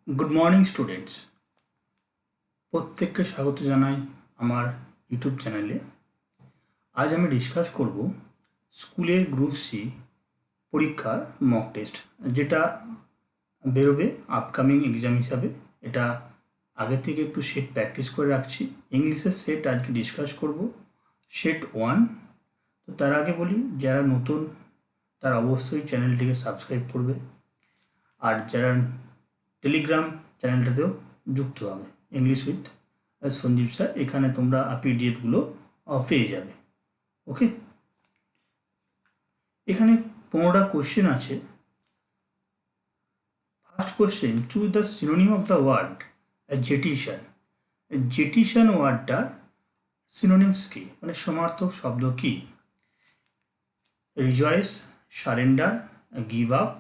Good morning students, প্রত্যেককে স্বাগত জানাই আমার ইউটিউব চ্যানেলে। আজ আমি ডিসকাস করব স্কুলের গ্রুপ সি পরীক্ষার মক টেস্ট, যেটা বেরোবে আপকামিং এক্সাম হিসাবে। এটা আগে থেকে একটু সেট প্র্যাকটিস করে রাখছি। ইংলিশের সেট আজকে ডিসকাস করব, সেট 1। তো তার আগে বলি, যারা নতুন তারা অবশ্যই চ্যানেলটিকে সাবস্ক্রাইব করবে, আর যারা টেলিগ্রাম চ্যানেলটাতেও যুক্ত হবে, ইংলিশ উইথ সঞ্জীব স্যার। এখানে তোমরা পিডিএফগুলো পেয়ে যাবে। ওকে, এখানে 15টা কোশ্চেন আছে। First question, choose the synonym of the word jettison. Jettison ওয়ার্ডটার সিনোনিমস কি, মানে সমার্থক শব্দ কি? Rejoice, surrender, give up,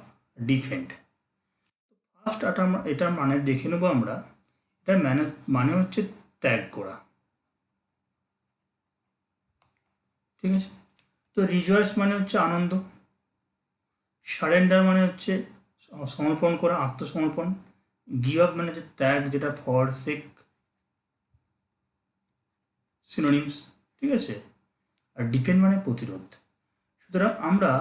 defend. First এটার মানে দেখে নেবো আমরা। এটার মানে হচ্ছে ত্যাগ করা। ঠিক আছে, তো রিজয়েস মানে হচ্ছে আনন্দ, সারেন্ডার মানে হচ্ছে সমর্পণ করা, আত্মসমর্পণ, গিভ আপ মানে হচ্ছে ত্যাগ, যেটা ফর সেক সিনোনিমস। ঠিক আছে, আর ডিফেন্ড মানে প্রতিরোধ। সুতরাং আমরা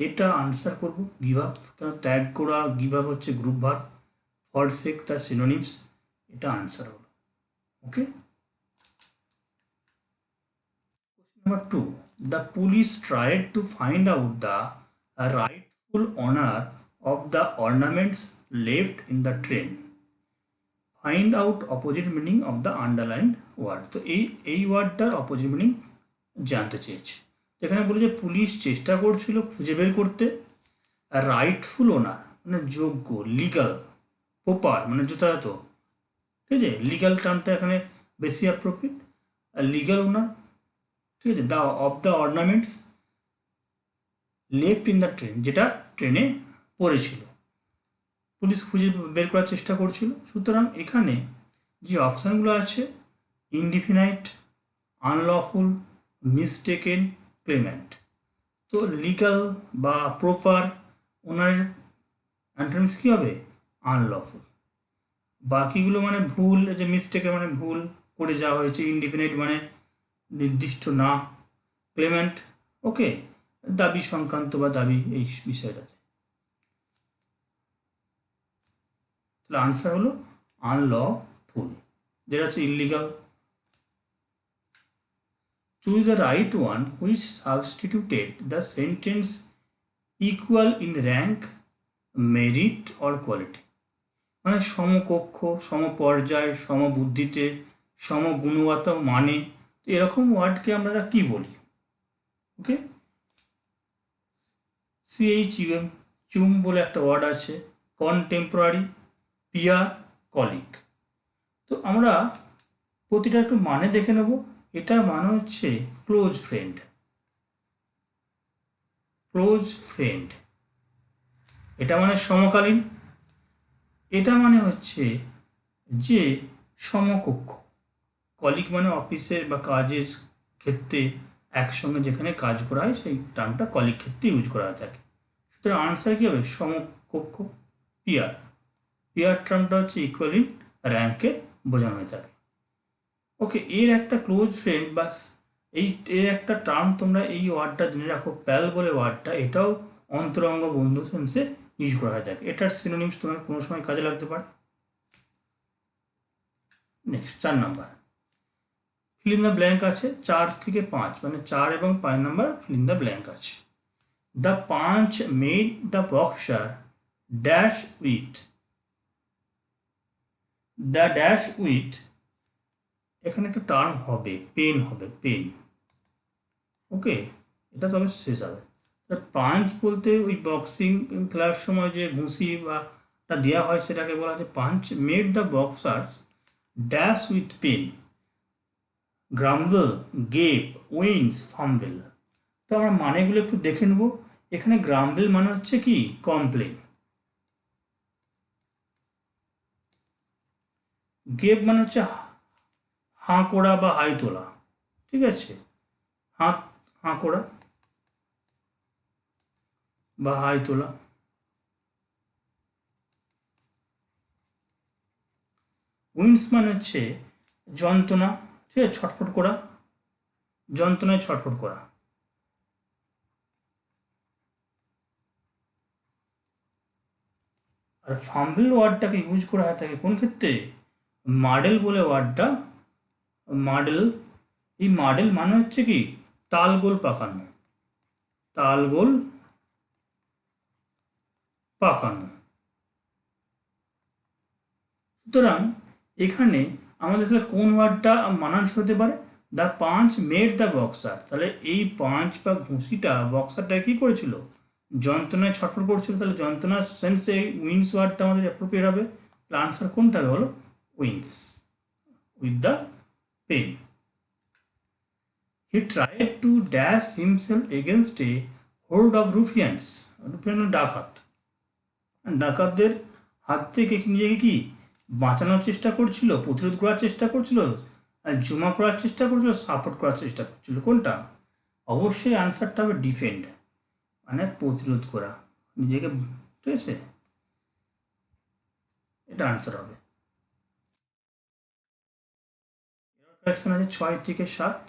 এটা আনসার করব গিভ আপ, কারণ ত্যাগ করা, গিভ আপ হচ্ছে গ্রুপ ভার্ব, ফর সেক তার সিনোনিমস। এটা আনসার হলো। ওকে, Number 2. The police tried to find out the rightful owner of the ornaments left in the train. Find out opposite meaning of the underlined word. তো এই ওয়ার্ডটার opposite meaning জানতে চেয়েছি। এখানে বলে যে পুলিশ চেষ্টা করছিল খুঁজে বের করতে রাইটফুল ওনার মানে যোগ্য, লিগাল, প্রপার মানে যথাযথ। ঠিক আছে, লিগাল টার্মটা এখানে বেশি অ্যাপ্রোপ্রিয়েট। লিগাল ওনার, ঠিক আছে, the of the ornaments left in the train, যেটা ট্রেনে পড়েছিল, পুলিশ খুঁজে বের করার চেষ্টা করছিল। সুতরাং এখানে যে অপশানগুলো আছে, ইনডিফিনাইট, আনলফুল, মিসটেকেন, ক্লেমেন্ট। তো লিগাল বা প্রপার ওনারের অ্যান্টোনিমস কী হবে? আনলফুল। বাকিগুলো মানে ভুল, যে মিসটেকেন মানে ভুল করে যাওয়া হয়েছে, ইনডিফিনাইট মানে নির্দিষ্ট না, ক্লেমেন্ট ওকে দাবি সংক্রান্ত বা দাবি এই বিষয়টাতে। তাহলে আনসার হলো আনলফুল, যেটা হচ্ছে illegal. Choose the right one which substituted the sentence equal in rank, merit or quality. মানে সমকক্ষ, সমপর্যায়, সমবুদ্ধিতে, সমগুণগত মানে, এরকম ওয়ার্ডকে আমরা কি বলি? ওকে, CHUM, চুম বলে একটা ওয়ার্ড আছে, কনটেম্পোরারি, পিয়ার, কলিগ। তো আমরা প্রতিটা একটু মানে দেখে নেব। এটার মানে হচ্ছে ক্লোজ ফ্রেন্ড। ক্লোজ ফ্রেন্ড এটা মানে সমকালীন। এটা মানে হচ্ছে যে সমকক্ষ। কলিগ মানে অফিসের বা কাজের ক্ষেত্রে একসঙ্গে যেখানে কাজ করা হয় সেই টার্মটা কলিগ ক্ষেত্রে ইউজ করা থাকে। সুতরাং আনসার কী হবে? সমকক্ষ। পিয়ার, পিয়ার টার্মটা হচ্ছে ইকুয়াল ইন র্যাঙ্কে বোঝানো হয়ে থাকে। ওকে, এর একটা ক্লোজ ফ্রেন্ড বাস, এর একটা টার্ম তোমরা এই ওয়ার্ডটা জেনে রাখো, প্যাল বলে ওয়ার্ডটা, এটাও অন্তরঙ্গ বন্ধু সেন্সে ইউজ করা হয়ে থাকে। এটার সিনোনিমস তোমার কোনো সময় কাজে লাগতে পারে। Next 4 number, fill in the blank আছে 4 থেকে 5, মানে 4 এবং 5 number fill in the blank আছে। The punch made the boxer dash with, the dash with, এখানে একটা টার্ম হবে, পেন হবে, পেন। ওকে, এটা তবে শেষ হবে। পাঞ্চ বলতে ওই বক্সিং খেলার সময় যে ঘুষি বা দেওয়া হয় সেটাকে বলা হচ্ছে punch. Made the boxer's dash with pain, grumble, gape, wince, ফাম্বেল। তো আমরা মানেগুলো একটু দেখে নেব। এখানে গ্রাম্বেল মানে হচ্ছে কি? কমপ্লেন। গেপ মানে হচ্ছে হাঁ করা বা হাই তোলা। ঠিক আছে, হাঁ হাঁ করা বা হাই তোলা। উইন্স মানে হচ্ছে যন্ত্রণা, ঠিক আছে, ছটফট করা, যন্ত্রণায় ছটফট করা। আর ফাম্বল ওয়ার্ডটাকে ইউজ করা হয় থাকে কোন ক্ষেত্রে? মাডেল বলে ওয়ার্ডটা, মাডেল, এই মাডেল মানে হচ্ছে কি তালগোল পাকানো, তালগোল পাকানো। সুতরাং এখানে আমাদের তাহলে কোন ওয়ার্ডটা মানানসই হতে পারে? The punch made the boxer, তাহলে এই পাঞ্চ বা ঘুষিটা বক্সারটা কি করেছিল? যন্ত্রণায় ছটফট করছিল, তাহলে যন্ত্রণার সেন্সে উইন্স ওয়ার্ডটা আমাদের অ্যাপ্রোপ্রিয়েট হবে। তাহলে আনসার কোনটা হবে বলো? Wins, with the pen. He tried to dash himself against a horde of ruffians, রুফিয়ান ডাকাত, ডাকাতদের হাত থেকে নিজেকে কি বাঁচানোর চেষ্টা করছিল, প্রতিরোধ করার চেষ্টা করছিল, জমা করার চেষ্টা করছিল, সাপোর্ট করার চেষ্টা করছিল। কোনটা? অবশ্যই আনসারটা হবে ডিফেন্ড, মানে প্রতিরোধ করা নিজেকে, ঠিক আছে, এটা আনসার হবে। কারেকশন আছে 6 থেকে 7।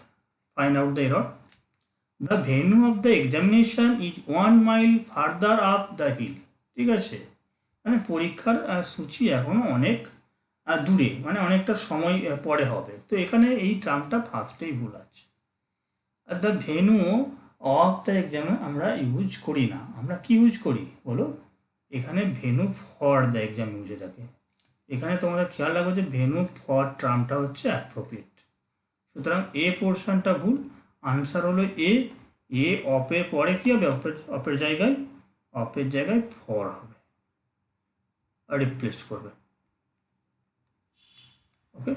Find out the error. The venue of the examination is 1 mile farther up the hill, ঠিক আছে, মানে পরীক্ষার সূচি এখনো অনেক দূরে, মানে অনেকটা সময় পরে হবে। তো এখানে এই টার্মটা ফার্স্টেই ভুল আছে। Are the venue of the exam আমরা ইউজ করি না, আমরা কি ইউজ করি বলো? এখানে ভেন্যু ফর দ্য এক্সাম ইউজে থাকে। এখানে তোমাদের খেয়াল রাখবে যে ভেন্যু ফর টার্মটা হচ্ছে অ্যাপ্রোপ্রিয়েট। সুতরাং এ পোর্শনটা ভুল, আনসার হলো এ। এ অপের পরে কি হবে? অপের জায়গায়, অপের জায়গায় ফর হবে, রিপ্লেস করবে। ওকে,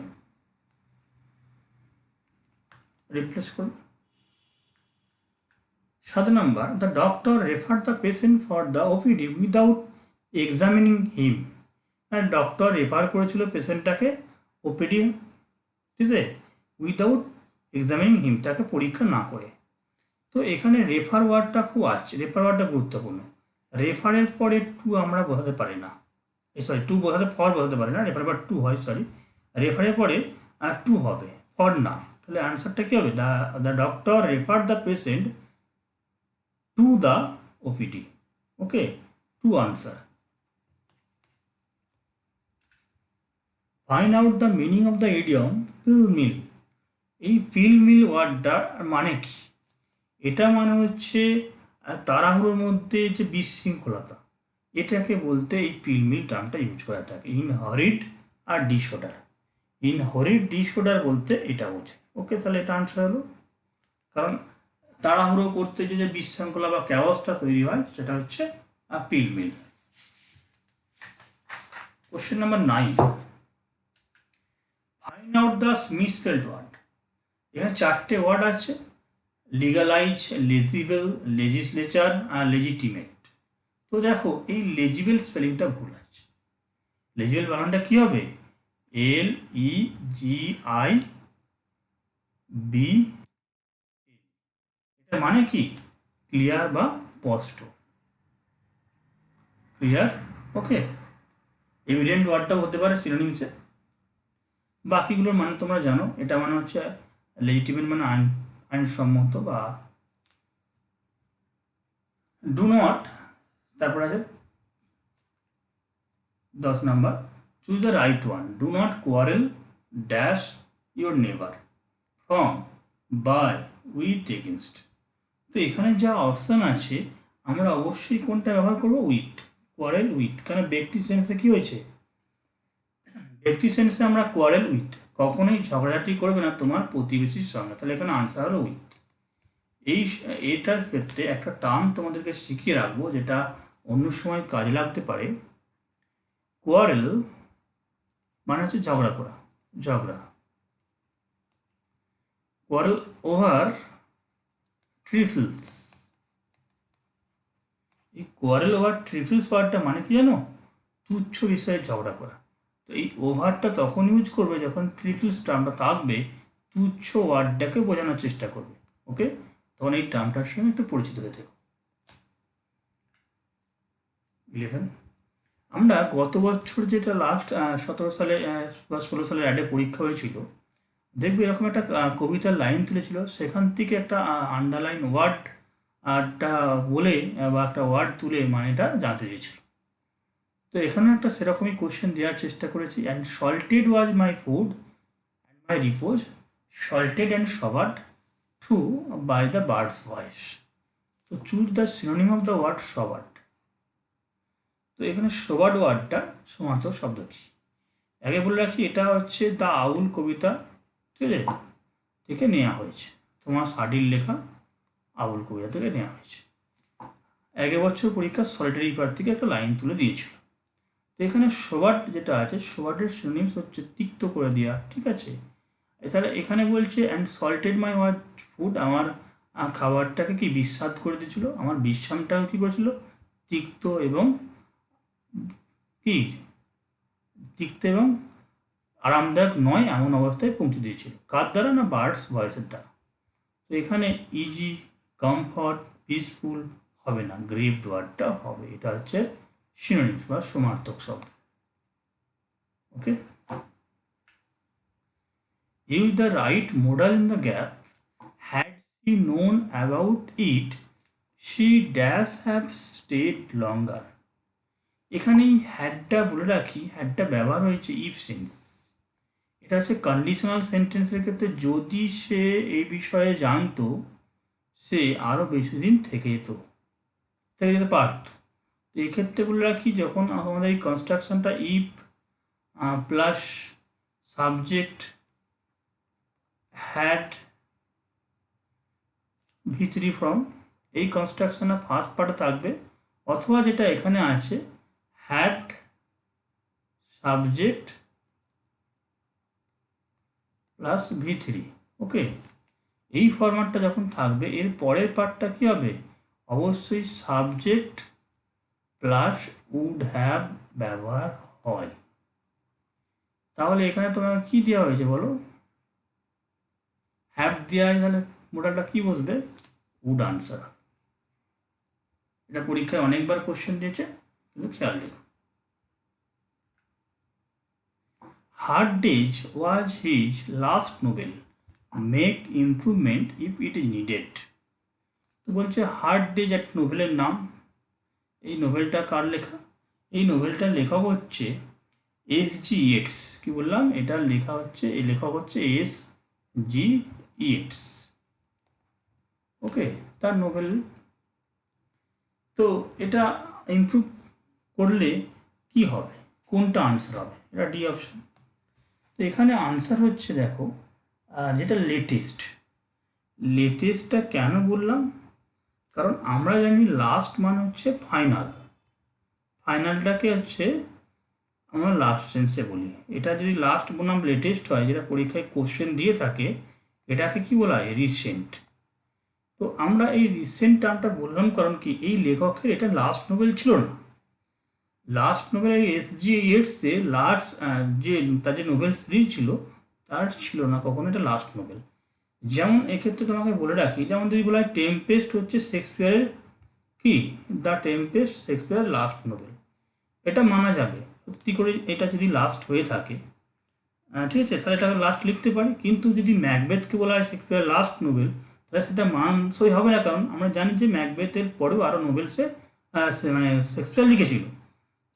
রিপ্লেস করবে। 7 number, the doctor refer the patient for the OPD without examining him, মানে ডক্টর রেফার করেছিল পেশেন্টটাকে ওপিডি, ঠিক আছে, উইদাউট এক্সামিনিং হিম, তাকে পরীক্ষা না করে। তো এখানে রেফার ওয়ার্ডটা খুব আসছে, রেফার ওয়ার্ডটা গুরুত্বপূর্ণ। রেফারের পরে টু আমরা বোঝাতে পারি না, সরি টু বোঝাতে, ফর বোঝাতে পারি না, রেফারের পর টু হয়, সরি, রেফারের পরে টু হবে, ফর না। তাহলে আনসারটা কী হবে? The doctor refer the patient to the OPD. Okay, to আনসার। Find out the meaning of the idiom pell mell. এই পিল মিল ওয়ার্ডটার মানে কি? এটা মানে হচ্ছে তাড়াহুড়োর মধ্যে যে বিশৃঙ্খলতা, এটাকে বলতে এই পিল মিল টার্মটা ইউজ করা থাকে। ইন হরিড আর ডিসঅর্ডার, ইন হরিড ডিসঅর্ডার বলতে এটা বোঝে। ওকে, তাহলে এটা আনসার হলো, কারণ তাড়াহুড়ো করতে যে বিশৃঙ্খলা বা ক্যাওসটা তৈরি হয় সেটা হচ্ছে pell mell. Question number 9, find out the misspelled word. এখানে 4টে ওয়ার্ড আছে, লিগালাইজ, লেজিবল, লেজিসলেচার আর লেজিটিমেট। তো দেখো এই লেজিবল স্পেলিংটা ভুল আছে। লেজিবল বানানটা কি হবে? LEGIB, এটা মানে কি? ক্লিয়ার বা স্পষ্ট, ক্লিয়ার। ওকে, এভিডেন্ট ওয়ার্ডটা হতে পারে সিনোনিমসে। বাকিগুলোর মানে তোমরা জানো, এটা মানে হচ্ছে লেজিটিমেট মানে আইনসম্মত বা ডু নট। তারপর আছে 10 number, choose the right one. Do not quarrel dash your neighbour from by with against. তো এখানে যা অপশান আছে আমরা অবশ্যই কোনটা ব্যবহার করবো? With, quarrel with. কারণ ব্যক্তি সেন্সে কি হয়েছে? ব্যক্তি সেন্সে আমরা কোয়ারেল উইথ, কখনোই ঝগড়াঝাটি করবে না তোমার প্রতিবেশীর সঙ্গে। তাহলে এখানে আনসার হলো উইথ। এটার ক্ষেত্রে একটা টার্ম তোমাদেরকে শিখিয়ে রাখবো যেটা অন্য সময় কাজে লাগতে পারে। কোয়ারেল মানে হচ্ছে ঝগড়া করা, ঝগড়া। Quarrel over trifles. এই কোয়ারেল ওভার ট্রিফলস ওয়ার্ডটা মানে কি জানো? তুচ্ছ বিষয়ে ঝগড়া করা। তো এই ওভারটা তখন ইউজ করবে যখন ট্রিফলস টার্মটা থাকবে, তুচ্ছ ওয়ার্ডটাকে বোঝানোর চেষ্টা করবে। ওকে, তখন এই টার্মটার সঙ্গে একটু পরিচিত হয়ে থেকো। 11, আমরা গত বছর যেটা লাস্ট 17 সালে বা 16 সালের অ্যাডে পরীক্ষা হয়েছিল, দেখবে এরকম একটা কবিতার লাইন তুলেছিল, সেখান থেকে একটা আন্ডারলাইন ওয়ার্ডটা বলে বা একটা ওয়ার্ড তুলে মানেটা জানতে চেয়েছিল। তো এখানে একটা সেরকমই কোশ্চেন দেওয়ার চেষ্টা করেছি। And salted was my food and my repose, salted and sobered too by the bird's voice. তো choose the synonym of the word sobered. তো এখানে সবার্ড ওয়ার্ডটা সমার্থক শব্দ কি? আগে বলে রাখি, এটা হচ্ছে দ্য আউল কবিতা, ঠিক আছে, থেকে নেওয়া হয়েছে। থমাস হার্ডির লেখা আউল কবিতা থেকে নেওয়া হয়েছে। এক বছর পরীক্ষা সলিটারি পার্ট থেকে একটা লাইন তুলে দিয়েছিল। তো এখানে সোবার্ড যেটা আছে, সোবার্ডের সিনোনিমস হচ্ছে তিক্ত করে দেওয়া, ঠিক আছে। এছাড়া এখানে বলছে and salted my word food, আমার খাবারটাকে কি বিস্বাদ করে দিয়েছিল, আমার বিশ্রামটাও কী করেছিল, তিক্ত এবং কি তিক্ত এবং আরামদায়ক নয় এমন অবস্থায় পৌঁছে দিয়েছিল। কার দ্বারা? না, বার্ডস ভয়েসের দ্বারা। তো এখানে ইজি, কমফর্ট, পিসফুল হবে না, গ্রেভড ওয়ার্ডটা হবে। এটা হচ্ছে সিনোনিমস বা সমার্থক শব্দ। Okay, use the right modal in the gap. Had she known about it, she dash have stayed longer. এখানেই হ্যাডটা বলে রাখি, হ্যাডটা ব্যবহার হয়েছে ইফ সেন্স। এটা হচ্ছে কন্ডিশনাল সেন্টেন্সের ক্ষেত্রে যদি সে এই বিষয়ে জানতো, সে আরও বেশি দিন থেকে যেতে পারত। তো এক্ষেত্রে বলে রাখি, যখন আমাদের এই কনস্ট্রাকশনটা if plus subject had V3 form, এই কনস্ট্রাকশনের ফার্স্ট পার্টে থাকবে, অথবা যেটা এখানে আছে হ্যাড সাবজেক্ট প্লাস V3। ওকে, এই ফরম্যাটটা যখন থাকবে, এর পরের পার্টটা কী হবে? অবশ্যই সাবজেক্ট প্লাস উড হ্যাভ ব্যবহার হয়। তাহলে এখানে তোমার কি দেওয়া হয়েছে বলো? হ্যাভ দেওয়া হয়, তাহলে মোডালটা কি বসবে? Would answer. এটা পরীক্ষায় অনেকবার কোশ্চেন দিয়েছে, কিন্তু খেয়াল রেখো। Hard days was his last novel, make improvement if it is needed. তো বলছে হার্ড ডেজ একটা নোভেলের নাম। এই নোভেলটা কার লেখা? এই নোভেলটার লেখক হচ্ছে S.G. ইয়েটস। কি বললাম? এটার লেখা হচ্ছে, এই লেখক হচ্ছে S.G. ইয়েটস। ওকে, তার নোভেল। তো এটা ইমপ্রুভ করলে কি হবে? কোনটা আনসার হবে? এটা ডি অপশন। তো এখানে আনসার হচ্ছে, দেখো, যেটা লেটেস্টটা কেন বললাম? কারণ আমরা জানি লাস্ট মানে হচ্ছে ফাইনাল, ফাইনালটাকে হচ্ছে আমরা লাস্ট সেন্সে বলি। এটা যদি লাস্ট বনাম লেটেস্ট হয়, যেটা পরীক্ষায় কোশ্চেন দিয়ে থাকে, এটাকে কি বলা হয়? রিসেন্ট। তো আমরা এই রিসেন্ট টার্মটা বললাম কারণ কি, এই লেখকের এটা লাস্ট নোবেল ছিল না। Last Nobel S.G. ইয়েটসের লাস্ট তার যে নোবেল সিরিজ ছিল, তার ছিল না কখনো এটা লাস্ট নোবেল। যেমন এক্ষেত্রে তোমাকে বলে রাখি, যেমন যদি বলা হয় টেম্পেস্ট হচ্ছে শেক্সপিয়ারের কি, দ্য টেম্পেস্ট শেক্সপিয়ারের লাস্ট নোবেল, এটা মানা যাবে সত্যি করে, এটা যদি লাস্ট হয়ে থাকে, ঠিক আছে, তাহলে এটাকে লাস্ট লিখতে পারি। কিন্তু যদি ম্যাকবেথকে বলা হয় শেক্সপিয়ারের লাস্ট নোবেল, তাহলে সেটা মানসই হবে না, কারণ আমরা জানি যে ম্যাকবেথের পরেও আরও নোবেল মানে শেক্সপিয়ার লিখেছিল।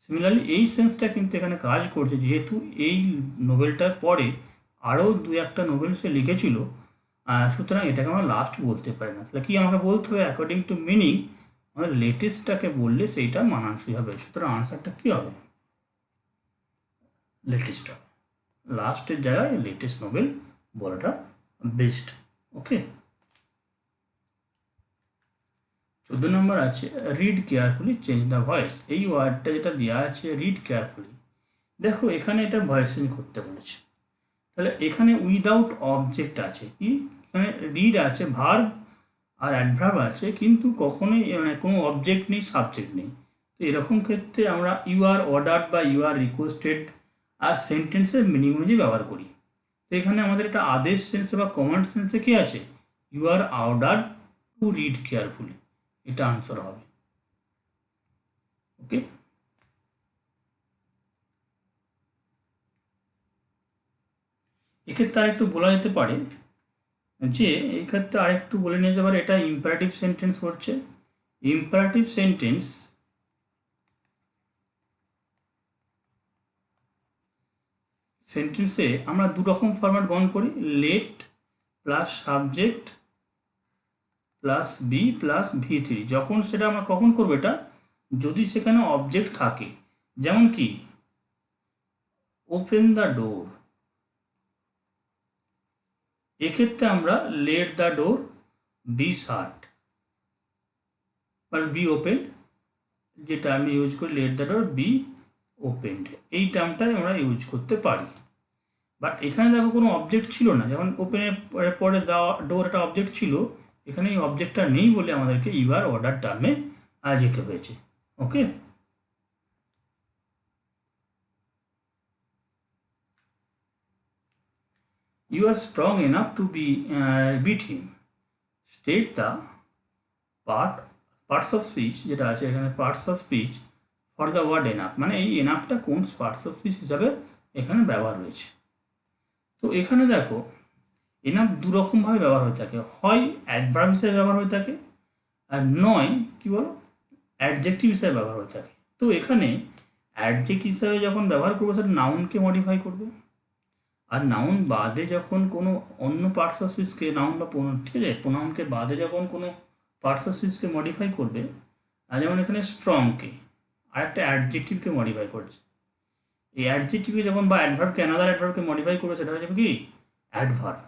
সিমিলারলি এই সেন্সটা কিন্তু এখানে কাজ করছে, যেহেতু এই নোবেলটার পরে আরও দু একটা নোবেল সে লিখেছিল, সুতরাং এটাকে আমরা লাস্ট বলতে পারি না। তাহলে কি আমাকে বলতে হবে? অ্যাকর্ডিং টু মিনিং আমরা লেটেস্টটাকে বললে সেইটা মানানসই হবে। সুতরাং আনসারটা কী হবে? লেটেস্ট হবে। লাস্টের জায়গায় লেটেস্ট নোবেল বলাটা বেস্ট। ওকে, 14 নম্বর আছে read carefully change the voice. এই ওয়ার্ডটা যেটা দেওয়া আছে রিড কেয়ারফুলি, দেখো এখানে এটা ভয়েস চেঞ্জ করতে বলেছে। তাহলে এখানে উইদাউট অবজেক্ট আছে, কি এখানে রিড আছে, ভার্ব আর অ্যাডভার্ব আছে, কিন্তু কখনোই মানে কোনো অবজেক্ট নেই, সাবজেক্ট নেই। তো এরকম ক্ষেত্রে আমরা ইউ আর অর্ডার্ড বা ইউ আর রিকোয়েস্টেড আর সেন্টেন্সের মিনিং অনুযায়ী ব্যবহার করি। তো এখানে আমাদের একটা আদেশ সেন্সে বা কমান্ড সেন্সে কী আছে? You are ordered to read carefully, এটা আনসার হবে। ওকে, এক্ষেত্রে আরেকটু বলা যেতে পারে যে এই ক্ষেত্রে আরেকটু বলে নিতে পারে এটা ইম্পারেটিভ সেন্টেন্স হচ্ছে। ইম্পারেটিভ সেন্টেন্সে আমরা দু রকম ফরম্যাট গ্রহণ করি, let plus subject plus be plus V3। যখন সেটা আমরা কখন করবো, এটা যদি সেখানে অবজেক্ট থাকে, যেমন কি ওপেন দ্য ডোর, এক্ষেত্রে আমরা লেট দ্য ডোর বি শাট বা বি ওপেন, যে টার্ম ইউজ করি let the door be opened, এই টার্মটাই আমরা ইউজ করতে পারি। বাট এখানে দেখো কোনো অবজেক্ট ছিল না, যেমন ওপেনের পরে ডোর একটা অবজেক্ট ছিল, এখানে এই অবজেক্টটা নেই বলে আমাদেরকে ইউআর অর্ডার টার্মে যেতে হয়েছে। ওকে, you are strong enough to beat him, state the parts of speech, যেটা আছে এখানে parts of speech for the word enough, মানে এই এনাফটা কোন পার্টস অফ স্পিচ হিসাবে এখানে ব্যবহার হয়েছে। তো এখানে দেখো এনাফ দু রকমভাবে ব্যবহার হয়ে থাকে, হয় অ্যাডভার্ব হিসেবে ব্যবহার হয়ে থাকে, আর নয় কি বলো অ্যাডজেক্টিভ হিসেবে ব্যবহার হয়ে থাকে। তো এখানে অ্যাডজেক্টিভ হিসাবে যখন ব্যবহার করবো সেটা নাউনকে মডিফাই করবে, আর নাউন বাদে যখন কোনো অন্য পার্টস অফ স্পিচকে নাউন বা ঠিক আছে প্রোনাউনকে বাদে যখন কোনো পার্টস অফ স্পিচকে মডিফাই করবে, আর যেমন এখানে স্ট্রংকে আর একটা অ্যাডজেক্টিভকে মডিফাই করছে, এই অ্যাডজেক্টিভকে যখন বা অ্যাডভার্বকে অ্যানাদার অ্যাডভার্বকে মডিফাই করবে সেটা হয়ে যাবে কি অ্যাডভার্ব।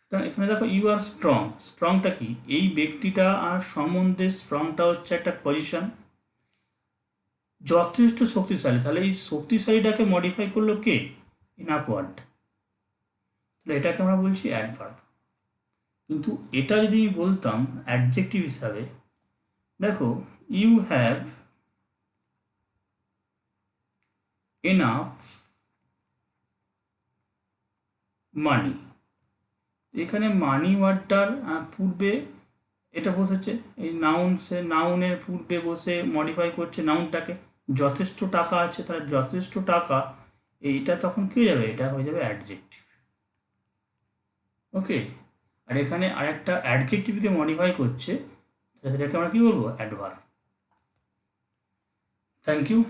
সুতরাং এখানে দেখো ইউ আর স্ট্রং, স্ট্রংটা কি এই ব্যক্তিটা আর সম্বন্ধে, স্ট্রংটা হচ্ছে একটা পজিশন, যথেষ্ট শক্তিশালী, তাহলে এই শক্তিশালীটাকে মডিফাই করলো কে ইনাফ ওয়ার্ড, তাহলে এটাকে আমরা বলছি অ্যাডভার্ব। কিন্তু এটা যদি আমি বলতাম অ্যাডজেক্টিভ হিসাবে, দেখো ইউ হ্যাভ এনাফ মানি, এখানে মানি ওয়ার্ডটার পূর্বে এটা বসেছে, এই নাউনের পূর্বে বসে মডিফাই করছে নাউনটাকে, যথেষ্ট টাকা আছে, তাহলে যথেষ্ট টাকা, এইটা তখন কী হয়ে যাবে, এটা হয়ে যাবে অ্যাডজেক্টিভ। ওকে, আর এখানে আরেকটা অ্যাডজেক্টিভকে মডিফাই করছে, সেটাকে আমরা কী বলবো অ্যাডভার্ব। Thank you.